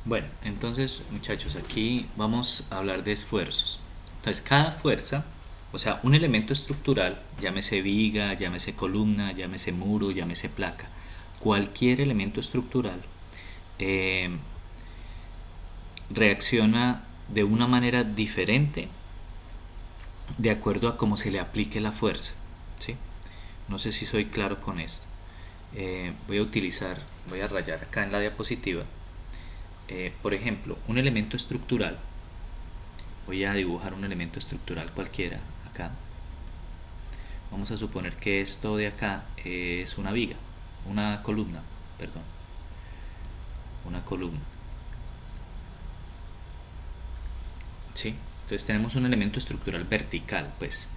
Bueno, entonces muchachos, aquí vamos a hablar de esfuerzos. Entonces, cada fuerza, o sea, un elemento estructural, llámese viga, llámese columna, llámese muro, llámese placa, cualquier elemento estructural eh, reacciona de una manera diferente de acuerdo a cómo se le aplique la fuerza. ¿Sí? No sé si soy claro con esto. Voy a rayar acá en la diapositiva. Por ejemplo, un elemento estructural. Voy a dibujar un elemento estructural cualquiera acá. Vamos a suponer que esto de acá es una viga, una columna, perdón, una columna. ¿Sí? Entonces tenemos un elemento estructural vertical, pues.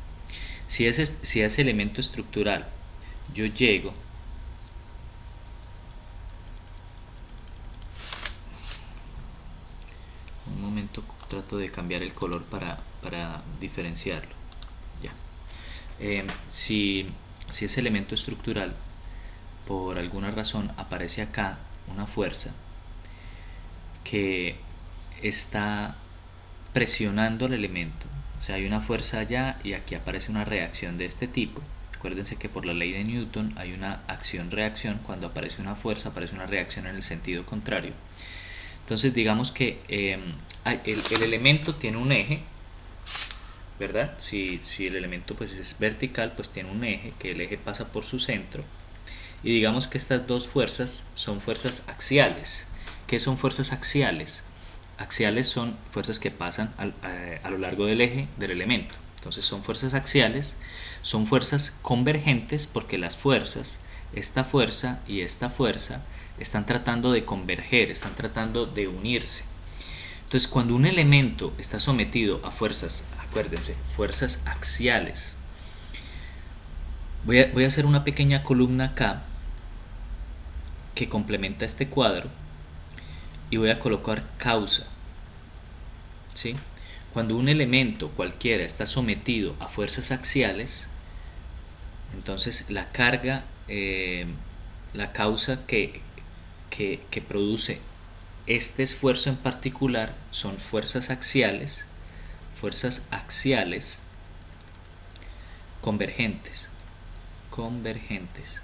Si a ese elemento estructural yo llego, un momento trato de cambiar el color para diferenciarlo. Ya. Si ese elemento estructural por alguna razón aparece acá una fuerza que está presionando el elemento, o sea, hay una fuerza allá y aquí aparece una reacción de este tipo. Acuérdense que por la ley de Newton hay una acción-reacción. Cuando aparece una fuerza aparece una reacción en el sentido contrario. Entonces digamos que el elemento tiene un eje, ¿verdad? Si el elemento pues es vertical, pues tiene un eje, que el eje pasa por su centro. Y digamos que estas dos fuerzas son fuerzas axiales. ¿Qué son fuerzas axiales? Axiales son fuerzas que pasan a lo largo del eje del elemento. Entonces son fuerzas axiales, son fuerzas convergentes porque las fuerzas, esta fuerza y esta fuerza, están tratando de converger, están tratando de unirse. Entonces cuando un elemento está sometido a fuerzas, acuérdense, fuerzas axiales, voy a hacer una pequeña columna acá que complementa este cuadro y voy a colocar causa. ¿Sí? Cuando un elemento cualquiera está sometido a fuerzas axiales, entonces la carga, la causa que produce este esfuerzo en particular son fuerzas axiales convergentes. Convergentes.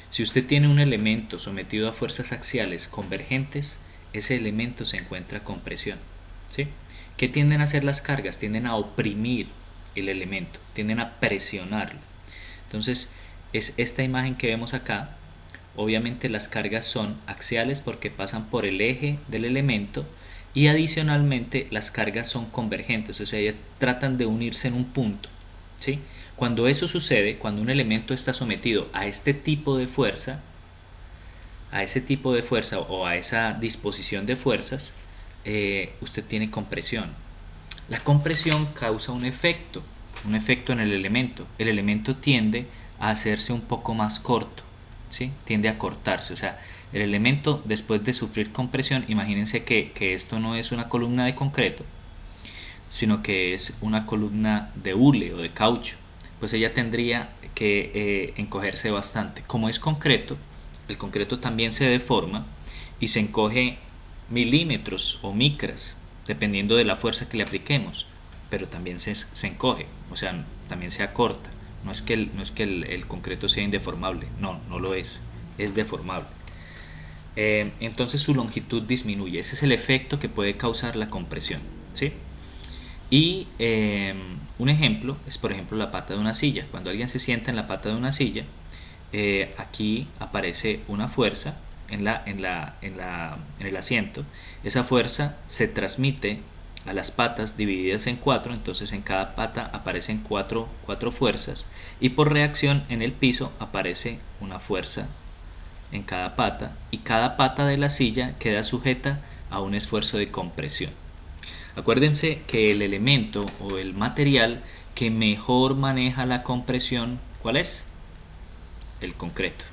Si usted tiene un elemento sometido a fuerzas axiales convergentes, ese elemento se encuentra con presión. ¿Sí? ¿Qué tienden a hacer las cargas? Tienden a oprimir el elemento, tienden a presionarlo. Entonces, es esta imagen que vemos acá. Obviamente las cargas son axiales porque pasan por el eje del elemento y adicionalmente las cargas son convergentes, o sea, ellas tratan de unirse en un punto. ¿Sí? Cuando eso sucede, cuando un elemento está sometido a este tipo de fuerza, a ese tipo de fuerza o a esa disposición de fuerzas, usted tiene compresión. La compresión causa un efecto en el elemento. El elemento tiende a hacerse un poco más corto, ¿sí? Tiende a cortarse, o sea, el elemento después de sufrir compresión, imagínense que esto no es una columna de concreto, sino que es una columna de hule o de caucho, pues ella tendría que encogerse bastante. Como es concreto, el concreto también se deforma y se encoge milímetros o micras, dependiendo de la fuerza que le apliquemos, pero también se encoge, o sea, también se acorta. No es que el concreto sea indeformable, no lo es deformable. Entonces su longitud disminuye. Ese es el efecto que puede causar la compresión, ¿sí? Y un ejemplo es, por ejemplo, la pata de una silla. Cuando alguien se sienta en la pata de una silla, aquí aparece una fuerza en el asiento. Esa fuerza se transmite a las patas divididas en cuatro, entonces en cada pata aparecen cuatro fuerzas y por reacción en el piso aparece una fuerza en cada pata y cada pata de la silla queda sujeta a un esfuerzo de compresión. Acuérdense que el elemento o el material que mejor maneja la compresión, ¿cuál es? El concreto.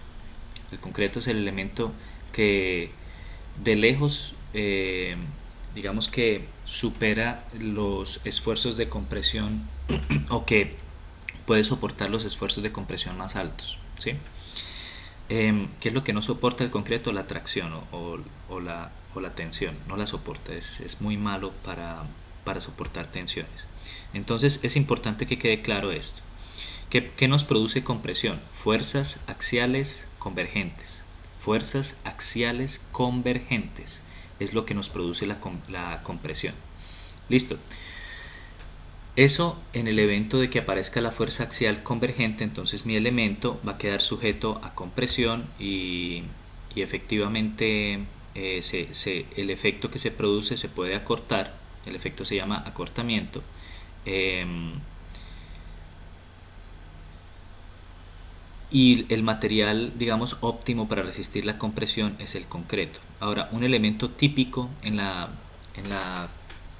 El concreto es el elemento que de lejos, digamos que supera los esfuerzos de compresión o que puede soportar los esfuerzos de compresión más altos, ¿sí? ¿Qué es lo que no soporta el concreto? La tracción o o la tensión, no la soporta, es muy malo para soportar tensiones. Entonces es importante que quede claro esto. ¿Qué nos produce compresión? Fuerzas axiales convergentes. Fuerzas axiales convergentes es lo que nos produce la compresión. Listo. Eso en el evento de que aparezca la fuerza axial convergente, entonces mi elemento va a quedar sujeto a compresión y efectivamente el efecto que se produce se puede acortar. El efecto se llama acortamiento. Y el material, digamos, óptimo para resistir la compresión es el concreto. Ahora, un elemento típico en la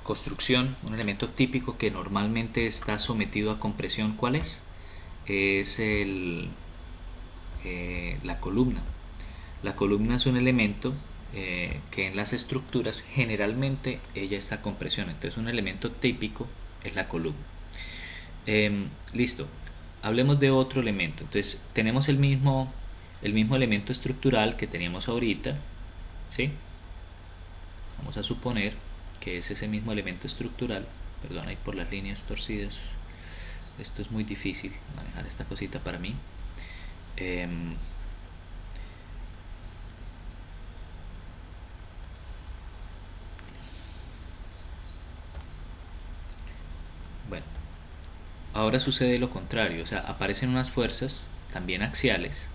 construcción, un elemento típico que normalmente está sometido a compresión, ¿cuál es? Es la columna. La columna es un elemento que en las estructuras generalmente ella está a compresión. Entonces un elemento típico es la columna. Listo. Hablemos de otro elemento. Entonces tenemos el mismo elemento estructural que teníamos ahorita, ¿sí? Vamos a suponer que es ese mismo elemento estructural. Perdón, ahí por las líneas torcidas. Esto es muy difícil manejar esta cosita para mí. Bueno, ahora sucede lo contrario, o sea, aparecen unas fuerzas también axiales,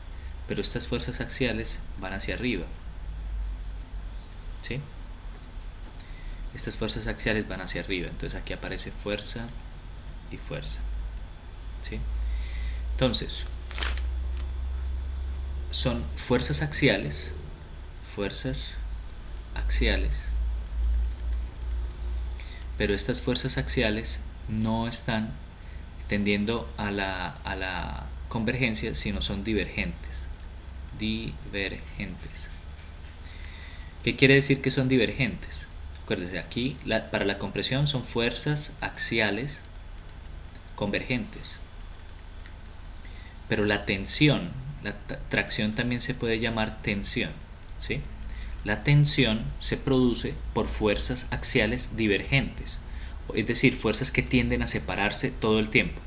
pero estas fuerzas axiales van hacia arriba, ¿sí? Estas fuerzas axiales van hacia arriba, entonces aquí aparece fuerza y fuerza, ¿sí? Entonces, son fuerzas axiales, pero estas fuerzas axiales no están tendiendo a la convergencia, sino son divergentes. ¿Qué quiere decir que son divergentes? Acuérdense, aquí para la compresión son fuerzas axiales convergentes. Pero la tensión, la tracción también se puede llamar tensión, ¿sí? La tensión se produce por fuerzas axiales divergentes, es decir, fuerzas que tienden a separarse todo el tiempo.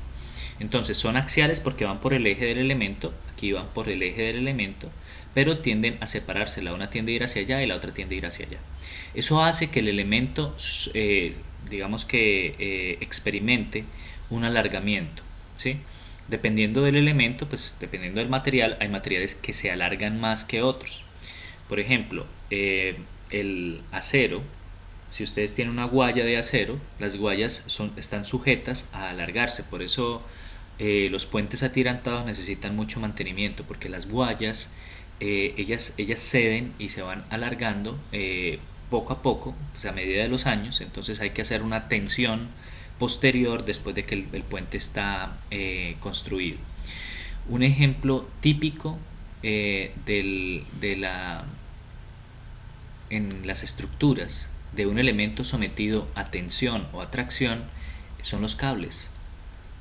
Entonces son axiales porque van por el eje del elemento, aquí van por el eje del elemento, pero tienden a separarse, la una tiende a ir hacia allá y la otra tiende a ir hacia allá. Eso hace que el elemento, digamos que experimente un alargamiento, ¿sí? Dependiendo del elemento, pues dependiendo del material, hay materiales que se alargan más que otros. Por ejemplo, el acero, si ustedes tienen una guaya de acero, las guayas están sujetas a alargarse, por eso los puentes atirantados necesitan mucho mantenimiento, porque las guayas ellas ceden y se van alargando poco a poco, pues a medida de los años. Entonces hay que hacer una tensión posterior después de que el puente está construido. Un ejemplo típico en las estructuras de un elemento sometido a tensión o a tracción son los cables.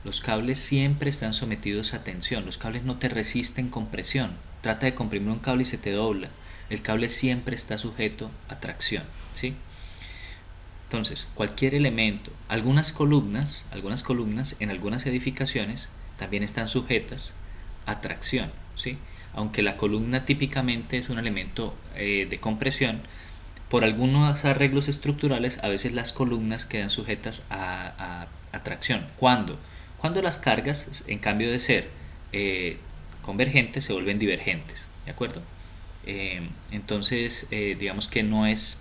Los cables siempre están sometidos a tensión. Los cables no te resisten compresión. Trata de comprimir un cable y se te dobla. El cable siempre está sujeto a tracción, ¿sí? Entonces, cualquier elemento, algunas columnas en algunas edificaciones también están sujetas a tracción, ¿sí? Aunque la columna típicamente es un elemento de compresión, por algunos arreglos estructurales a veces las columnas quedan sujetas a tracción. ¿Cuándo? Cuando las cargas, en cambio de ser convergentes, se vuelven divergentes, ¿de acuerdo? Entonces, digamos que no es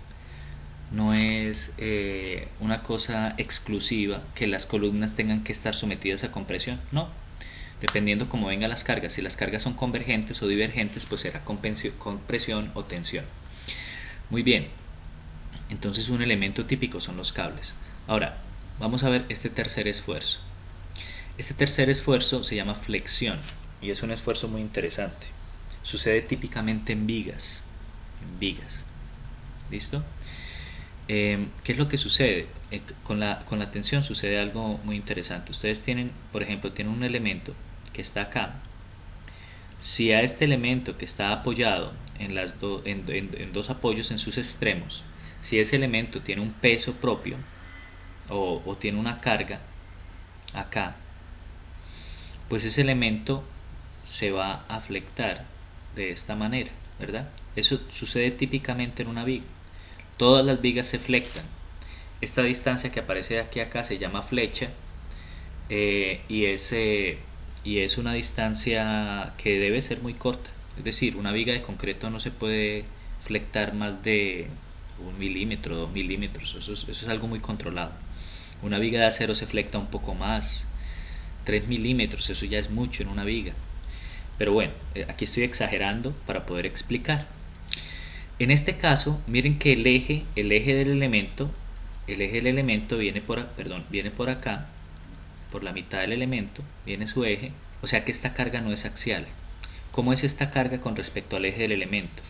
una cosa exclusiva que las columnas tengan que estar sometidas a compresión, no. Dependiendo cómo vengan las cargas, si las cargas son convergentes o divergentes, pues será compresión o tensión. Muy bien, entonces un elemento típico son los cables. Ahora, vamos a ver este tercer esfuerzo. Este tercer esfuerzo se llama flexión y es un esfuerzo muy interesante. Sucede típicamente en vigas. ¿Listo? ¿Qué es lo que sucede? Con la tensión sucede algo muy interesante. Ustedes tienen, por ejemplo, tienen un elemento que está acá. Si a este elemento que está apoyado en dos apoyos en sus extremos, si ese elemento tiene un peso propio o tiene una carga acá, pues ese elemento se va a flectar de esta manera, ¿verdad? Eso sucede típicamente en una viga. Todas las vigas se flectan. Esta distancia que aparece de aquí a acá se llama flecha, y es una distancia que debe ser muy corta. Es decir, una viga de concreto no se puede flectar más de 1 milímetro, 2 milímetros. Eso es algo muy controlado. Una viga de acero se flecta un poco más, 3 milímetros, eso ya es mucho en una viga. Pero bueno, aquí estoy exagerando para poder explicar. En este caso, miren que el eje del elemento viene viene por acá, por la mitad del elemento, viene su eje, o sea que esta carga no es axial. ¿Cómo es esta carga con respecto al eje del elemento?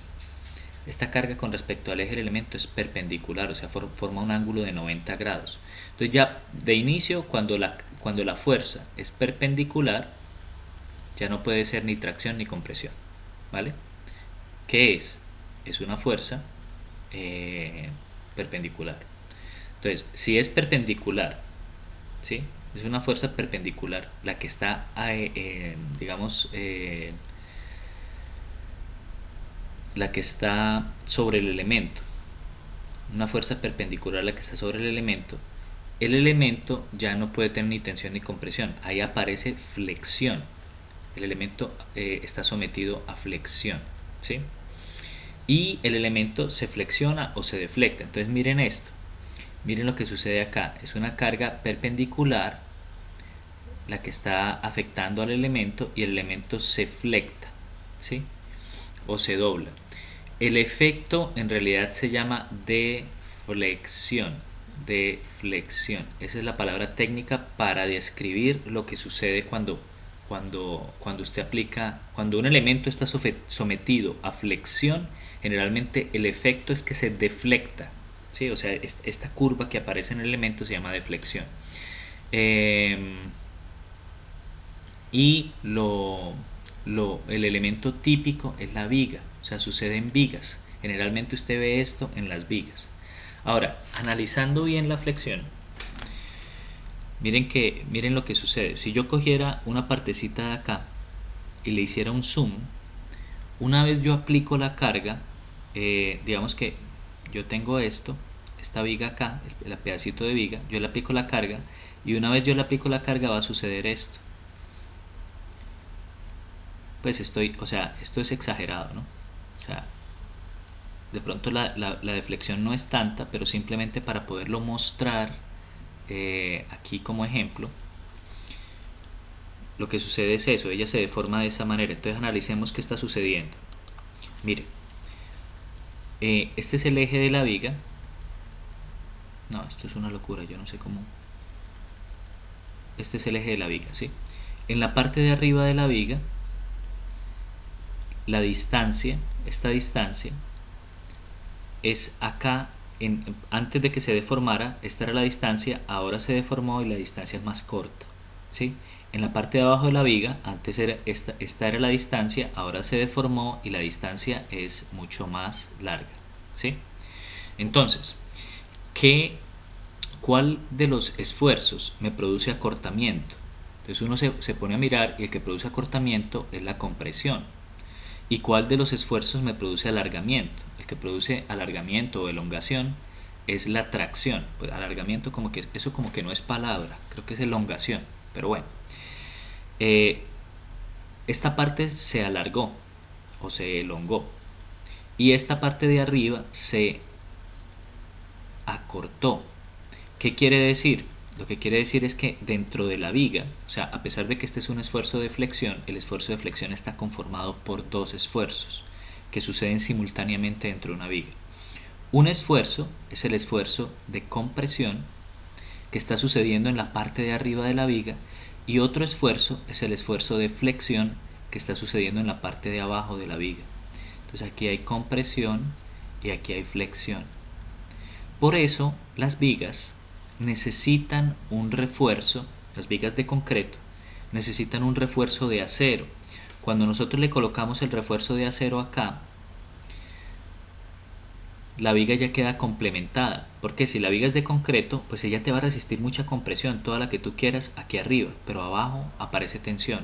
Esta carga con respecto al eje del elemento es perpendicular, o sea, forma un ángulo de 90 grados. Entonces ya de inicio, cuando la fuerza es perpendicular, ya no puede ser ni tracción ni compresión, ¿vale? ¿Qué es? Es una fuerza perpendicular. Entonces, si es perpendicular, ¿sí? Es una fuerza perpendicular, la que está, la que está sobre el elemento. Una fuerza perpendicular a la que está sobre el elemento ya no puede tener ni tensión ni compresión. Ahí aparece flexión. El elemento está sometido a flexión, ¿sí? Y el elemento se flexiona o se deflecta. Entonces miren esto. Miren lo que sucede acá. Es una carga perpendicular la que está afectando al elemento y el elemento se flecta, ¿sí? O se dobla. El efecto en realidad se llama deflexión. Deflexión. Esa es la palabra técnica para describir lo que sucede cuando usted aplica, cuando un elemento está sometido a flexión. Generalmente el efecto es que se deflecta, ¿sí? O sea, esta curva que aparece en el elemento se llama deflexión. Y el elemento típico es la viga, o sea, sucede en vigas. Generalmente usted ve esto en las vigas. Ahora, analizando bien la flexión, miren lo que sucede. Si yo cogiera una partecita de acá y le hiciera un zoom, una vez yo aplico la carga, digamos que yo tengo esta viga acá, el pedacito de viga, yo le aplico la carga, y una vez yo le aplico la carga va a suceder esto. Pues esto es exagerado, ¿no? O sea, de pronto la deflexión no es tanta, pero simplemente para poderlo mostrar aquí como ejemplo, lo que sucede es eso, ella se deforma de esa manera. Entonces analicemos qué está sucediendo. Mire, este es el eje de la viga. No, esto es una locura, yo no sé cómo. Este es el eje de la viga, ¿sí? En la parte de arriba de la viga, la distancia, esta distancia, es acá, antes de que se deformara, esta era la distancia, ahora se deformó y la distancia es más corta, ¿sí? En la parte de abajo de la viga, antes era esta era la distancia, ahora se deformó y la distancia es mucho más larga, ¿sí? Entonces, ¿cuál de los esfuerzos me produce acortamiento? Entonces uno se pone a mirar y el que produce acortamiento es la compresión. ¿Y cuál de los esfuerzos me produce alargamiento? El que produce alargamiento o elongación es la tracción. Pues alargamiento eso como que no es palabra, creo que es elongación, pero bueno. Esta parte se alargó o se elongó y esta parte de arriba se acortó. ¿Qué quiere decir? Lo que quiere decir es que dentro de la viga, o sea, a pesar de que este es un esfuerzo de flexión, el esfuerzo de flexión está conformado por dos esfuerzos que suceden simultáneamente dentro de una viga. Un esfuerzo es el esfuerzo de compresión que está sucediendo en la parte de arriba de la viga y otro esfuerzo es el esfuerzo de flexión que está sucediendo en la parte de abajo de la viga. Entonces aquí hay compresión y aquí hay flexión. Por eso las vigas necesitan un refuerzo, las vigas de concreto necesitan un refuerzo de acero. Cuando nosotros le colocamos el refuerzo de acero acá, la viga ya queda complementada, porque si la viga es de concreto, pues ella te va a resistir mucha compresión, toda la que tú quieras aquí arriba, pero abajo aparece tensión.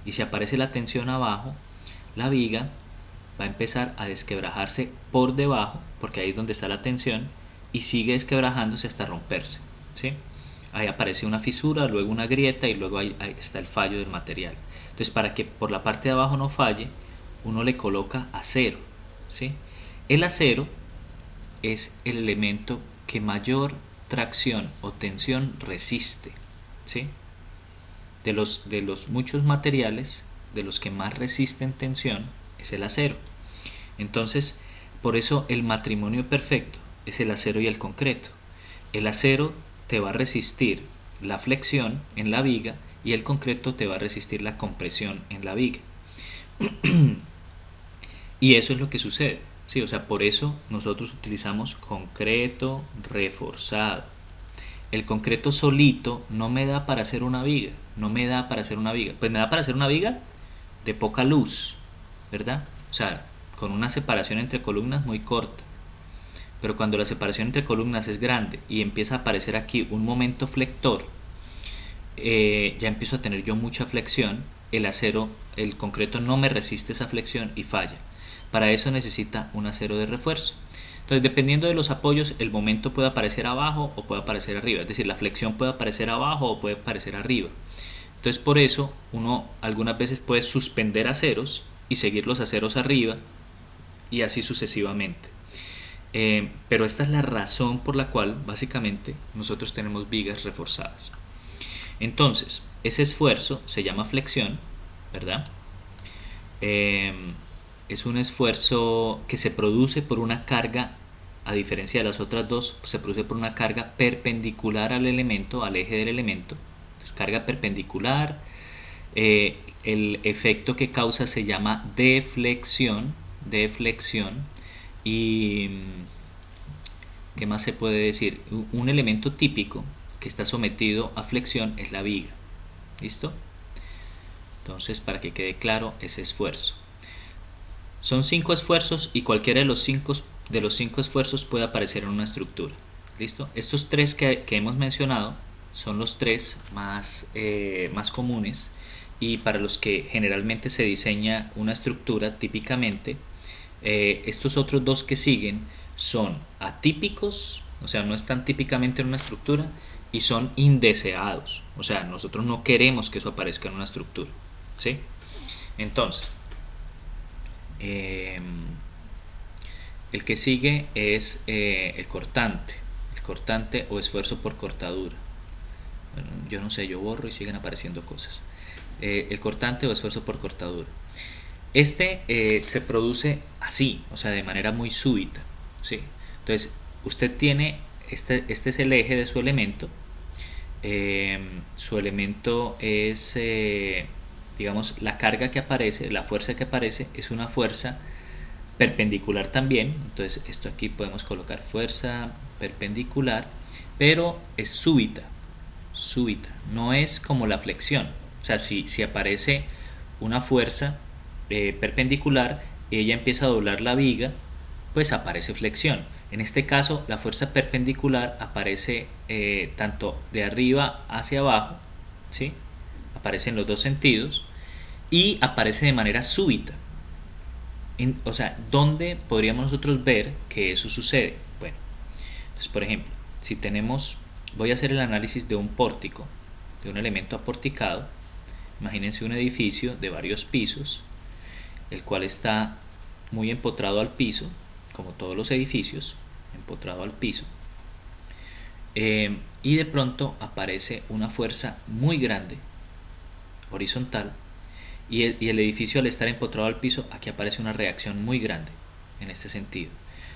Y si aparece la tensión abajo, la viga va a empezar a desquebrajarse por debajo, porque ahí es donde está la tensión, y sigue desquebrajándose hasta romperse, ¿sí? Ahí aparece una fisura, luego una grieta y luego ahí está el fallo del material. Entonces, para que por la parte de abajo no falle, uno le coloca acero, ¿sí? El acero es el elemento que mayor tracción o tensión resiste, ¿sí? De los muchos materiales, de los que más resisten tensión es el acero. Entonces, por eso el matrimonio perfecto es el acero y el concreto. El acero te va a resistir la flexión en la viga y el concreto te va a resistir la compresión en la viga. Y eso es lo que sucede, ¿sí? O sea, por eso nosotros utilizamos concreto reforzado. El concreto solito no me da para hacer una viga, no me da para hacer una viga. Pues me da para hacer una viga de poca luz, ¿verdad? O sea, con una separación entre columnas muy corta. Pero cuando la separación entre columnas es grande y empieza a aparecer aquí un momento flector, ya empiezo a tener yo mucha flexión, el acero, el concreto no me resiste esa flexión y falla. Para eso necesita un acero de refuerzo. Entonces, dependiendo de los apoyos, el momento puede aparecer abajo o puede aparecer arriba. Es decir, la flexión puede aparecer abajo o puede aparecer arriba. Entonces, por eso uno algunas veces puede suspender aceros y seguir los aceros arriba y así sucesivamente. Pero esta es la razón por la cual básicamente nosotros tenemos vigas reforzadas. Entonces, ese esfuerzo se llama flexión, ¿verdad? Es un esfuerzo que se produce por una carga, a diferencia de las otras dos, se produce por una carga perpendicular al elemento, al eje del elemento. Entonces, carga perpendicular. El efecto que causa se llama deflexión. Y ¿qué más se puede decir? Un elemento típico que está sometido a flexión es la viga. ¿Listo? Entonces, para que quede claro ese esfuerzo. Son 5 esfuerzos y cualquiera de los cinco esfuerzos puede aparecer en una estructura. ¿Listo? Estos 3 que hemos mencionado son los 3 más comunes y para los que generalmente se diseña una estructura típicamente. Estos otros 2 que siguen son atípicos, o sea, no están típicamente en una estructura, y son indeseados, o sea, nosotros no queremos que eso aparezca en una estructura, ¿sí? Entonces, el que sigue es el cortante o esfuerzo por cortadura. Bueno, yo no sé, yo borro y siguen apareciendo cosas. El cortante o esfuerzo por cortadura. Este se produce así, o sea, de manera muy súbita, ¿sí? Entonces, usted tiene, este es el eje de su elemento. Su elemento es, digamos, la carga que aparece, la fuerza que aparece es una fuerza perpendicular también. Entonces, esto aquí podemos colocar fuerza perpendicular, pero es súbita, no es como la flexión. O sea, si aparece una fuerza perpendicular y ella empieza a doblar la viga, pues aparece flexión. En este caso, la fuerza perpendicular aparece tanto de arriba hacia abajo, ¿sí? Aparece en los dos sentidos y aparece de manera súbita. O sea, ¿dónde podríamos nosotros ver que eso sucede? Bueno, entonces, por ejemplo, si tenemos, voy a hacer el análisis de un pórtico, de un elemento aporticado. Imagínense un edificio de varios pisos, el cual está muy empotrado al piso, como todos los edificios, empotrado al piso, y de pronto aparece una fuerza muy grande, horizontal, y el edificio, al estar empotrado al piso, aquí aparece una reacción muy grande en este sentido.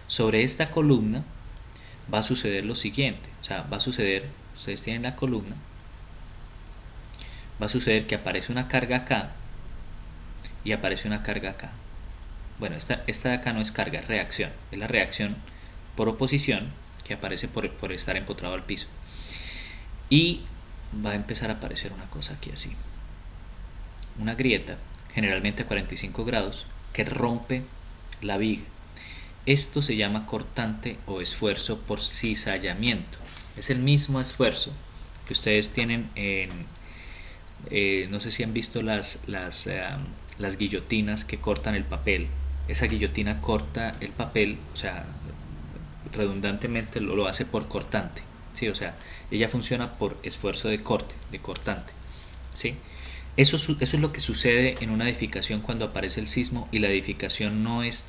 Sobre esta columna va a suceder lo siguiente, o sea, va a suceder, ustedes tienen la columna, va a suceder que aparece una carga acá y aparece una carga acá. Bueno, esta de acá no es carga, es reacción. Es la reacción por oposición que aparece por estar empotrado al piso. Y va a empezar a aparecer una cosa aquí así. Una grieta, generalmente a 45 grados, que rompe la viga. Esto se llama cortante o esfuerzo por cizallamiento. Es el mismo esfuerzo que ustedes tienen en, no sé si han visto las guillotinas que cortan el papel. Esa guillotina corta el papel, o sea, redundantemente lo hace por cortante, ¿sí? O sea, ella funciona por esfuerzo de corte, de cortante, ¿sí? Eso es lo que sucede en una edificación cuando aparece el sismo y la edificación no es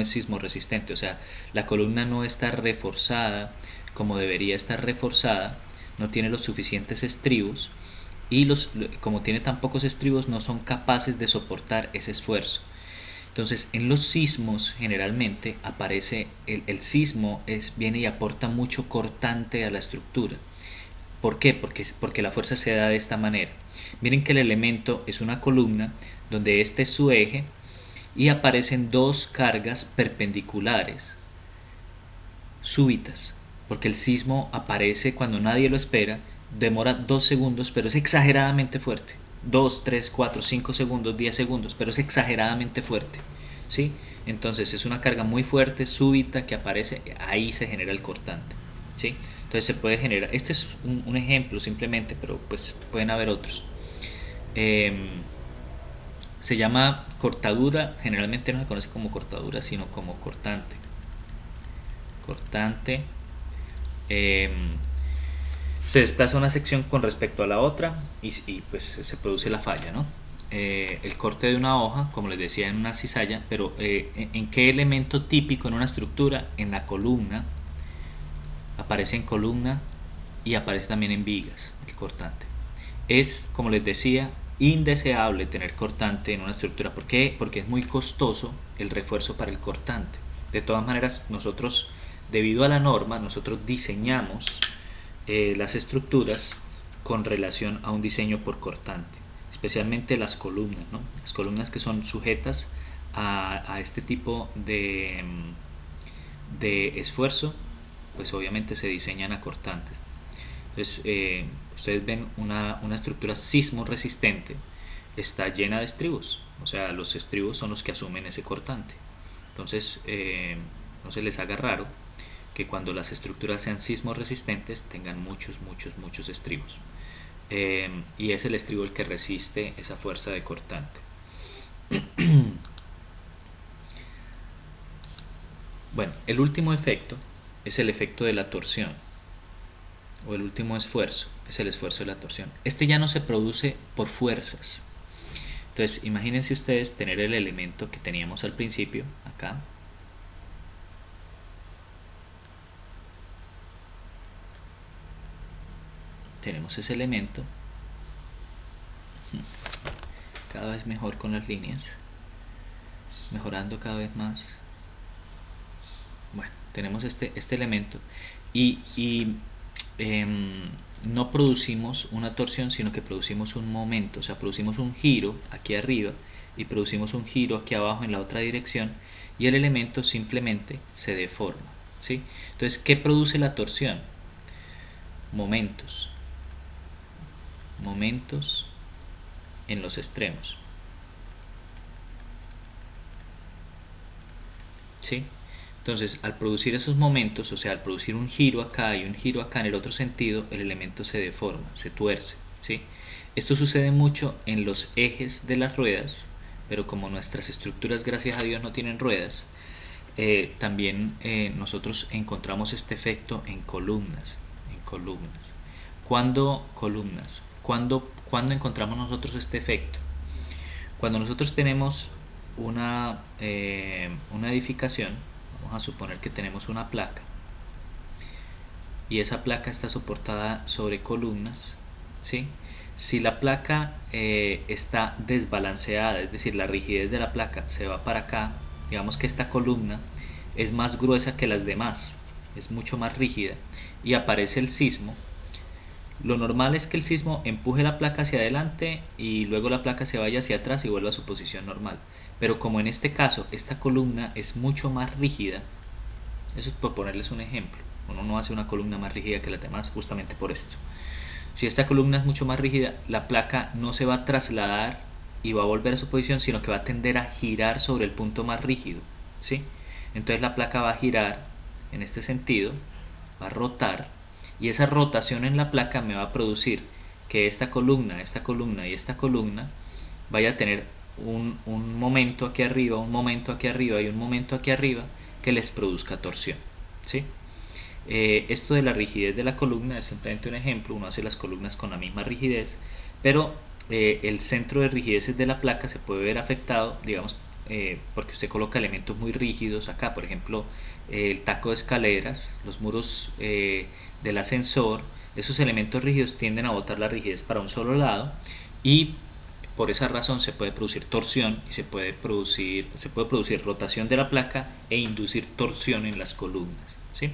sismo resistente, o sea, la columna no está reforzada como debería estar reforzada, no tiene los suficientes estribos y como tiene tan pocos estribos no son capaces de soportar ese esfuerzo. Entonces, en los sismos generalmente aparece el sismo viene y aporta mucho cortante a la estructura. ¿Por qué? Porque la fuerza se da de esta manera. Miren que el elemento es una columna donde este es su eje y aparecen dos cargas perpendiculares súbitas, porque el sismo aparece cuando nadie lo espera, demora 2 segundos, pero es exageradamente fuerte. 2, 3, 4, 5 segundos, 10 segundos, pero es exageradamente fuerte, ¿sí? Entonces es una carga muy fuerte, súbita, que aparece, ahí se genera el cortante, ¿sí? Entonces se puede generar, este es un ejemplo simplemente, pero pues pueden haber otros. Se llama cortadura, generalmente no se conoce como cortadura, sino como cortante. Cortante. Se desplaza una sección con respecto a la otra y pues se produce la falla, ¿no? El corte de una hoja, como les decía, en una cizalla, pero ¿en qué elemento típico en una estructura? En la columna, aparece en columna y aparece también en vigas el cortante. Es, como les decía, indeseable tener cortante en una estructura. ¿Por qué? Porque es muy costoso el refuerzo para el cortante. De todas maneras, nosotros, debido a la norma, nosotros diseñamos las estructuras con relación a un diseño por cortante, especialmente las columnas, ¿no? Las columnas que son sujetas a este tipo de esfuerzo, pues obviamente se diseñan a cortantes. Entonces ustedes ven una estructura sismo resistente, está llena de estribos, o sea, los estribos son los que asumen ese cortante. Entonces no se les haga raro que cuando las estructuras sean sismo resistentes tengan muchos estribos, y es el estribo el que resiste esa fuerza de cortante. Bueno, el último efecto es el efecto de la torsión, o el último esfuerzo es el esfuerzo de la torsión. Este ya no se produce por fuerzas. Entonces imagínense ustedes tener el elemento que teníamos al principio acá. Tenemos ese elemento, cada vez mejor con las líneas, mejorando cada vez más. Bueno, tenemos este elemento y no producimos una torsión, sino que producimos un momento, o sea, producimos un giro aquí arriba y producimos un giro aquí abajo en la otra dirección, y el elemento simplemente se deforma, ¿sí? Entonces, ¿qué produce la torsión? Momentos en los extremos, ¿sí? Entonces, al producir esos momentos, o sea, al producir un giro acá y un giro acá en el otro sentido, el elemento se deforma, se tuerce, ¿sí? Esto sucede mucho en los ejes de las ruedas, pero como nuestras estructuras, gracias a Dios, no tienen ruedas, también nosotros encontramos este efecto en columnas. ¿Cuándo columnas? ¿Cuándo encontramos nosotros este efecto? Cuando nosotros tenemos una edificación, vamos a suponer que tenemos una placa y esa placa está soportada sobre columnas, ¿sí? Si la placa está desbalanceada, es decir, la rigidez de la placa se va para acá, digamos que esta columna es más gruesa que las demás, es mucho más rígida y aparece el sismo, lo normal es que el sismo empuje la placa hacia adelante y luego la placa se vaya hacia atrás y vuelva a su posición normal. Pero como en este caso esta columna es mucho más rígida, eso es por ponerles un ejemplo, uno no hace una columna más rígida que las demás justamente por esto. Si esta columna es mucho más rígida, la placa no se va a trasladar y va a volver a su posición, sino que va a tender a girar sobre el punto más rígido, ¿sí? Entonces la placa va a girar en este sentido, va a rotar, y esa rotación en la placa me va a producir que esta columna y esta columna vaya a tener un momento aquí arriba, un momento aquí arriba y un momento aquí arriba que les produzca torsión, ¿sí? Esto de la rigidez de la columna es simplemente un ejemplo. Uno hace las columnas con la misma rigidez, pero el centro de rigidez de la placa se puede ver afectado, digamos, porque usted coloca elementos muy rígidos acá, por ejemplo, el taco de escaleras, los muros del ascensor. Esos elementos rígidos tienden a botar la rigidez para un solo lado, y por esa razón se puede producir torsión y se puede producir rotación de la placa e inducir torsión en las columnas, ¿sí?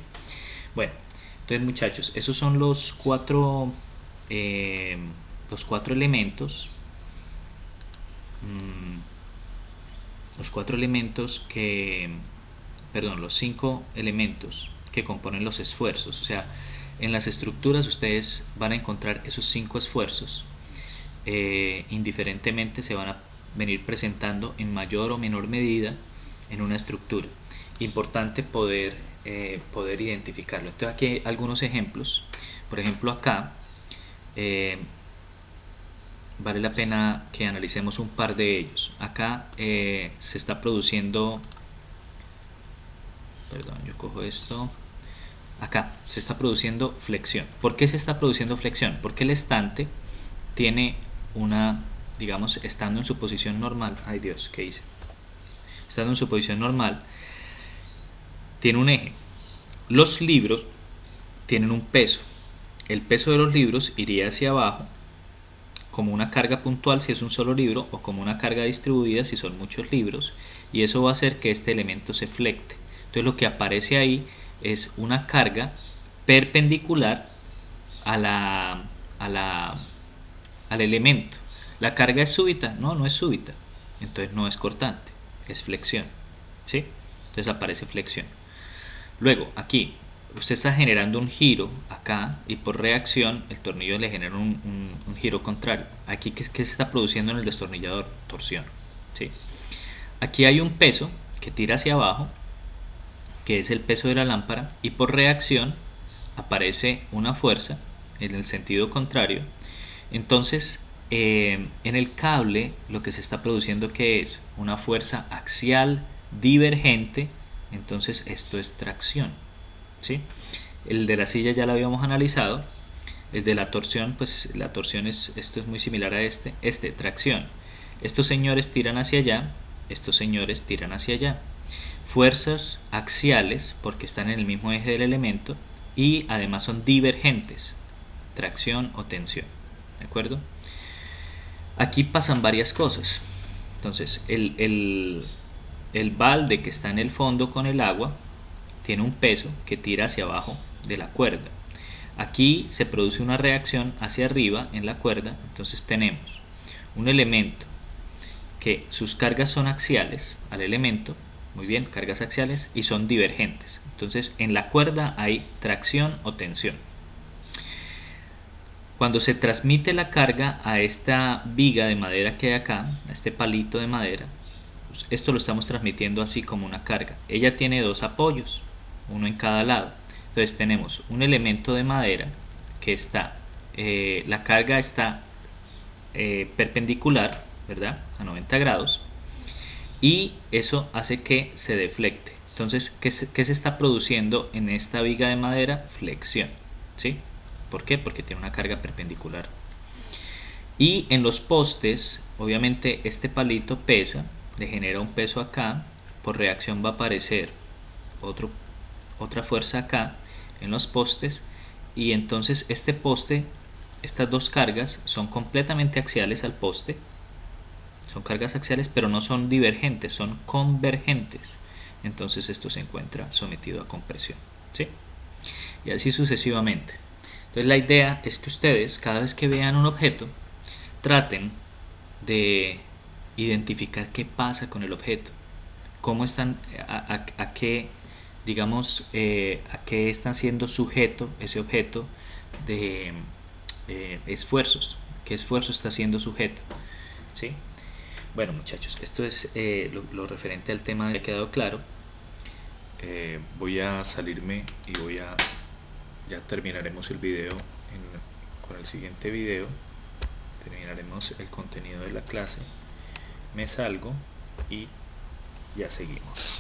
Bueno, entonces muchachos, esos son los cuatro elementos, los 5 elementos que componen los esfuerzos. O sea, en las estructuras ustedes van a encontrar esos 5 esfuerzos. Indiferentemente se van a venir presentando en mayor o menor medida en una estructura. Importante poder identificarlo. Entonces aquí hay algunos ejemplos. Por ejemplo, acá vale la pena que analicemos un par de ellos. Acá se está produciendo, perdón, yo cojo esto. Acá se está produciendo flexión. ¿Por qué se está produciendo flexión? Porque el estante tiene una, digamos, estando en su posición normal, ay Dios, ¿qué hice? Estando en su posición normal, tiene un eje. Los libros tienen un peso. El peso de los libros iría hacia abajo como una carga puntual si es un solo libro, o como una carga distribuida si son muchos libros, y eso va a hacer que este elemento se flecte. Entonces lo que aparece ahí es una carga perpendicular al elemento. La carga es súbita, no es súbita, entonces no es cortante, es flexión, ¿sí? Entonces aparece flexión. Luego aquí usted está generando un giro acá, y por reacción el tornillo le genera un giro contrario. Aquí, ¿qué se está produciendo en el destornillador? Torsión, ¿sí? Aquí hay un peso que tira hacia abajo, que es el peso de la lámpara, y por reacción aparece una fuerza en el sentido contrario. Entonces en el cable lo que se está produciendo, que es una fuerza axial divergente. Entonces esto es tracción, ¿sí? El de la silla ya lo habíamos analizado. El de la torsión, pues la torsión esto es muy similar a tracción. Estos señores tiran hacia allá, estos señores tiran hacia allá. Fuerzas axiales porque están en el mismo eje del elemento, y además son divergentes, tracción o tensión, ¿de acuerdo? Aquí pasan varias cosas. Entonces el balde que está en el fondo con el agua tiene un peso que tira hacia abajo de la cuerda. Aquí se produce una reacción hacia arriba en la cuerda. Entonces tenemos un elemento que sus cargas son axiales al elemento, muy bien, cargas axiales, y son divergentes. Entonces en la cuerda hay tracción o tensión. Cuando se transmite la carga a esta viga de madera que hay acá, a este palito de madera, esto lo estamos transmitiendo así como una carga. Ella tiene 2 apoyos, uno en cada lado. Entonces tenemos un elemento de madera que está, la carga está perpendicular, ¿verdad?, a 90 grados, y eso hace que se deflecte. Entonces, ¿qué se está produciendo en esta viga de madera? Flexión, ¿sí? ¿Por qué? Porque tiene una carga perpendicular. Y en los postes, obviamente este palito le genera un peso acá, por reacción va a aparecer otra fuerza acá en los postes, y entonces este poste, estas 2 cargas son completamente axiales al poste. Son cargas axiales, pero no son divergentes, son convergentes. Entonces esto se encuentra sometido a compresión, ¿sí? Y así sucesivamente. Entonces la idea es que ustedes, cada vez que vean un objeto, traten de identificar qué pasa con el objeto, cómo están, a qué, digamos, a qué están siendo sujeto ese objeto de esfuerzos, qué esfuerzo está siendo sujeto, ¿sí? Bueno muchachos, esto es lo referente al tema, ha quedado claro. Voy a salirme y ya terminaremos el video con el siguiente video. Terminaremos el contenido de la clase. Me salgo y ya seguimos.